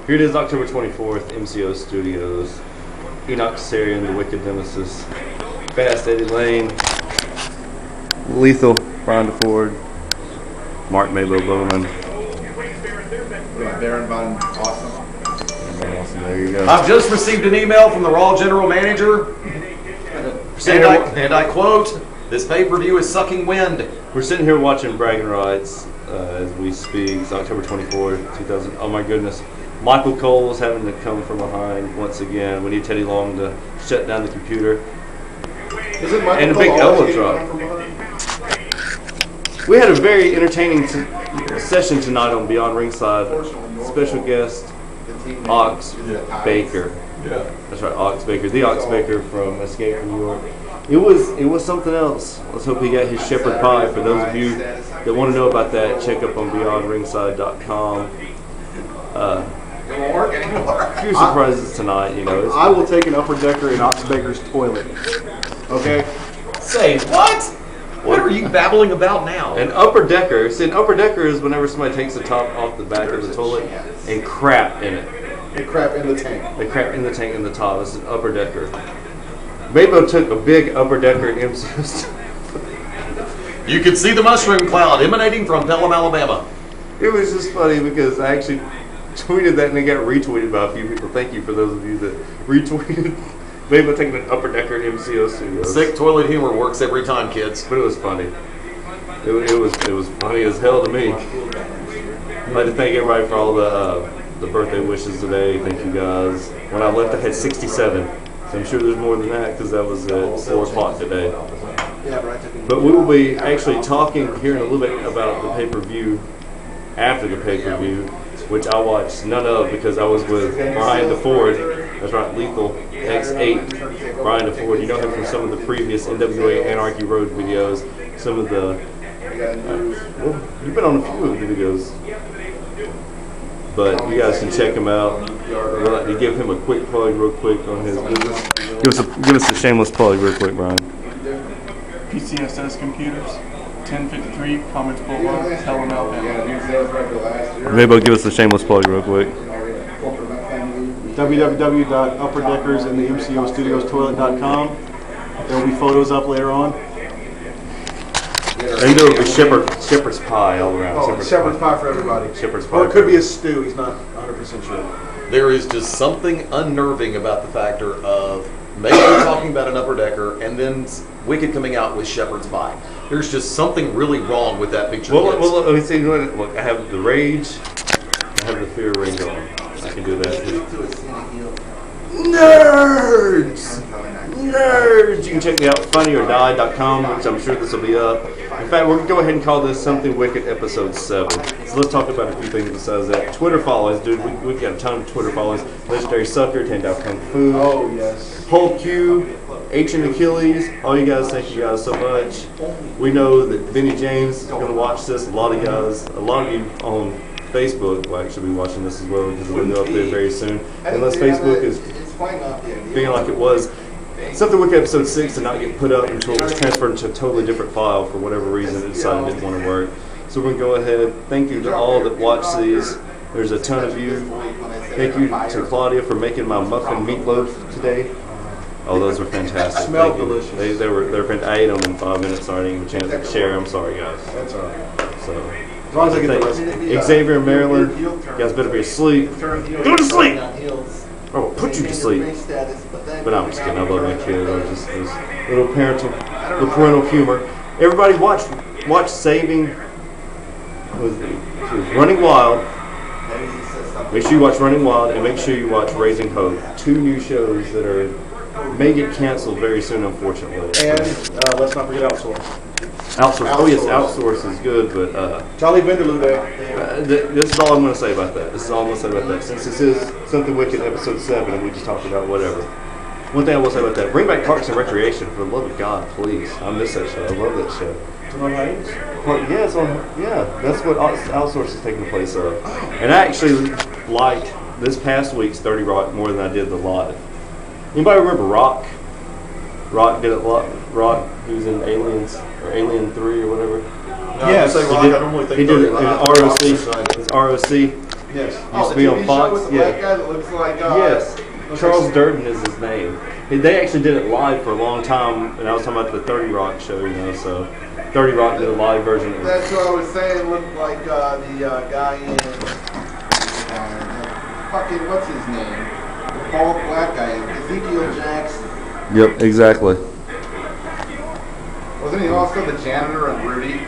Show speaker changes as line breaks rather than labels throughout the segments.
Here it is, October 24th, MCO Studios. Enoch Sarian, the Wicked Nemesis. Fast Eddie Lane. Lethal, Brian DeFord. Mark Mabo Bowman.
Darren Von Awesome.
Awesome, there you go.
I've just received an email from the Raw General Manager. And I quote, "This pay-per-view is sucking wind."
We're sitting here watching Bragging Rights as we speak. It's October 24th, 2000. Oh my goodness. Michael Cole is having to come from behind once again. We need Teddy Long to shut down the computer.
Is it Michael
And a
Cole
big elbow
always
drop.
getting from behind?
We had a very entertaining session tonight on Beyond Ringside. Special guest, Ox Baker.
Yeah.
That's right, Ox Baker. The Ox Baker from Escape from New York. It was something else. Let's hope he got his shepherd pie. For those of you that want to know about that, check up on beyondringside.com. A few surprises tonight, you know.
I will take an upper decker in Ox Baker's toilet. Okay?
Say what? What are you babbling about now?
An upper decker. See, an upper decker is whenever somebody takes the top off the back of the toilet and crap in it.
They crap in the tank.
They crap in the tank in the top. It's an upper decker. Mabo took a big upper decker in MCO.
You could see the mushroom cloud emanating from Pelham, Alabama.
It was just funny because I actually tweeted that and it got retweeted by a few people. Thank you for those of you that retweeted. Mabo taking an upper decker in MCO Studios.
Sick toilet humor works every time, kids.
But it was funny. It was funny as hell to me. I'd like to thank everybody for all the birthday wishes today. Thank you guys. When I left, I had 67. So I'm sure there's more than that because that was at 4 o'clock today. But we will be actually talking here in a little bit about the pay-per-view after the pay-per-view, which I watched none of because I was with Brian DeFord. That's right, Lethal X8. Brian DeFord. You know him from some of the previous NWA Anarchy Road videos. Some of the... well, you've been on a few of the videos. But you guys can check him out. We'd like to give him a quick plug real quick on his business. Give us a shameless plug real quick, Brian.
PCSS Computers, 1053 Commerce Boulevard, Pelham, Alabama.
Mabo, give us a shameless plug real quick.
www.upperdeckersinthemcostudios.toilet.com. There will be photos up later on.
And there will be shepherd's pie all around.
Oh, shepherd's pie for everybody.
Shepherd's pie.
Or it could be a stew. He's not 100% sure.
There is just something unnerving about the factor of maybe talking about an upper decker and then Wicked coming out with shepherd's pie. There's just something really wrong with that picture.
Well, let me see. Look, I have the rage. I have the fear ring on. I can do that. Nerds! Nerds! You can check me out, funnyordie.com, which I'm sure this will be up. In fact, we're going to go ahead and call this Something Wicked Episode 7. So let's talk about a few things besides that. Twitter follows, dude. We've got a ton of Twitter follows. Legendary Sucker, 10 Kung Fu.
Oh, yes.
Hulk Q, H and Achilles. All you guys, thank you guys so much. We know that Vinny James is going to watch this. A lot of you on Facebook will actually be watching this as well because it'll go up there very soon. Unless Facebook is being like it was. Something Wicked Episode 6 did not get put up until it was transferred into a totally different file for whatever reason. It decided it didn't want to work. So we're going to go ahead. Thank you to all that watch these. There's a ton of you. Thank you to Claudia for making my muffin meatloaf today. Oh, those were fantastic.
Smelled delicious.
They were fantastic. I ate them in 5 minutes. So I didn't even have a chance to share. I'm sorry, guys.
That's all right.
So,
As long as I get the recipe.
Xavier in Maryland, you guys better be asleep. Go to sleep! Or we'll put you to sleep. But I'm just kidding. I love my kid. I just little parental humor. Everybody watch Saving. Was Running Wild. Make sure you watch Running Wild and make sure you watch Raising Hope. 2 new shows that may get canceled very soon, unfortunately.
And let's not forget Outsource.
Outsource. Oh yes, Outsource is good, but
Charlie Vanderloo Day.
this is all I'm going to say about that. This is all I'm going to say about that. Since this is Something Wicked Episode 7 and we just talked about whatever. One thing I will say about that, bring back Parks and Recreation, for the love of God, please. I miss that show. I love that show. Yeah, that's what Outsource is taking the place of. And I actually liked this past week's 30 Rock more than I did the live. Anybody remember Rock? Rock did it. Rock, who's in Aliens or Alien 3 or whatever.
Yes, I normally think
he did it in ROC. It's ROC.
Yes.
Used to be on
TV
Fox,
show with the
yeah.
black guy that looks like.
Yes.
looks
Charles
like-
Durden is his name. They actually did it live for a long time, and I was talking about the 30 Rock show, you know, so 30 Rock did a live version of it.
That's what I was saying. Looked like the guy in fucking what's his name? The bald black guy, Ezekiel Jackson.
Yep, exactly.
Wasn't he also the janitor in Rudy?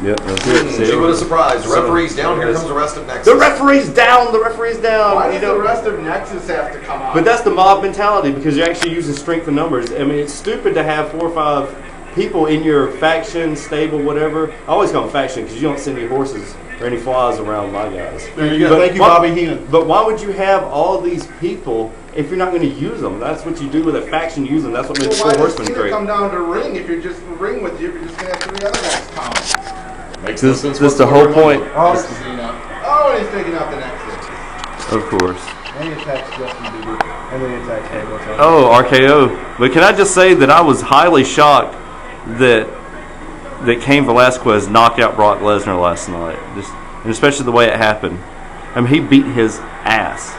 Yep, that's it. See?
Gee, what a surprise. The
So-
referee's down. Here comes the rest of Nexus.
The referee's down! The referee's down!
Why
You
does
know,
the rest of Nexus have to come out?
but that's the mob mentality because you're actually using strength of numbers. I mean, it's stupid to have 4 or 5 people in your faction, stable, whatever. I always call them faction because you don't send any horses or any flies around my guys.
There you go.
But
Thank you,
why-
Bobby Heenan.
But why would you have all these people if you're not going to use them? That's what you do with a faction. Use them. That's what makes
Well,
Four
why does
Horsemen
Cena
great.
come down to ring if you're just ring with you? If you're just gonna have 3 other guys come.
Makes no
This
sense
is the whole
whatsoever.
point.
Oh, Cena. Oh, and he's taking out the Nexus.
Of course.
And he attacks Justin Bieber. And then he attacks Halo.
Oh, RKO. But can I just say that I was highly shocked that Cain Velasquez knocked out Brock Lesnar last night. Just, and especially the way it happened. I mean, he beat his ass.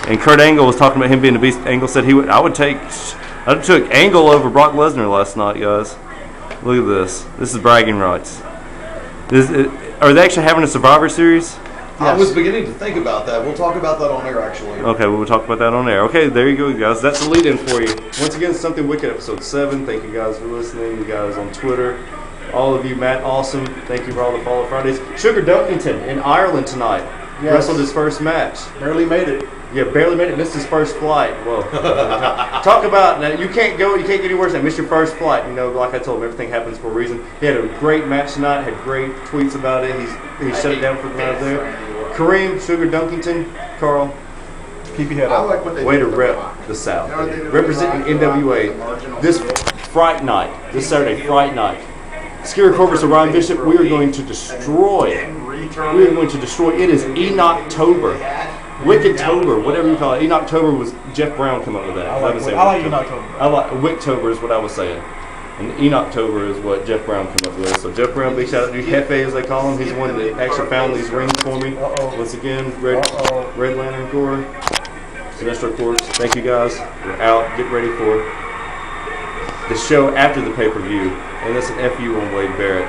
And Kurt Angle was talking about him being a beast. Angle said I took Angle over Brock Lesnar last night, guys. Look at this. This is bragging rights. Are they actually having a Survivor Series?
I was beginning to think about that. We'll talk about that on air, actually.
Okay, we'll talk about that on air. Okay, there you go, guys. That's the lead-in for you. Once again, Something Wicked, episode 7. Thank you guys for listening. You guys on Twitter. All of you, Matt Awesome. Thank you for all the Follow Fridays. Sugar Dunkington in Ireland tonight.
Yes.
Wrestled his first match.
Barely made it.
Yeah, barely made it. Missed his first flight. Whoa. Talk about, now, you can't get any worse than miss your first flight. You know, like I told him, everything happens for a reason. He had a great match tonight, had great tweets about it. He shut it down for the night there. Kareem, Sugar Dunkington, Carl,
Keep your head
I
up.
like what they
way to
did with
rep
Rock.
the South.
You know what they did with
Representing
Rock?
NWA.
Marginal
This
heel.
Fright Night, this Saturday, Fright Night. Scary Corvus of Ryan Bishop, we are going to destroy. We are going to destroy. It is Enochtober. Wicked-tober, whatever you call it. Enochtober was Jeff Brown come up with that.
I like
Wicktober.
Enochtober.
I like Wicktober is what I was saying. And Enochtober is what Jeff Brown came up with. So Jeff Brown, big shout out to Hefe as they call him. He's the one that actually found these rings for me. Once again, Red Lantern Corps, Sinestro Corps. Thank you guys. We're out. Get ready for the show after the pay-per-view. And that's an FU on Wade Barrett.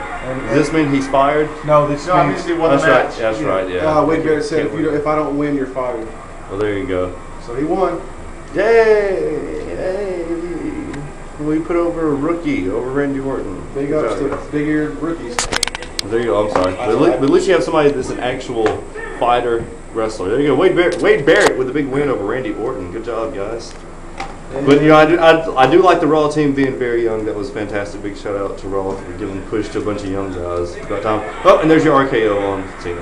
Does this mean he's fired?
No, this
No, I
means
mean, he won the
That's right.
match.
That's right. Yeah.
Wade Barrett said,
Can't win.
if I don't win, you're fired.
Well, there you go.
So he won.
Yay! Yay! We put over a rookie over Randy Orton.
Big
Good
ups
job,
to
guys.
big-eared rookies.
There you go. I'm sorry, but at least you have somebody that's an actual fighter wrestler. There you go. Wade Barrett with a big win over Randy Orton. Good job, guys. But you know, I do like the Raw team being very young. That was fantastic. Big shout out to Raw for giving push to a bunch of young guys. Got time. Oh, and there's your RKO on Cena.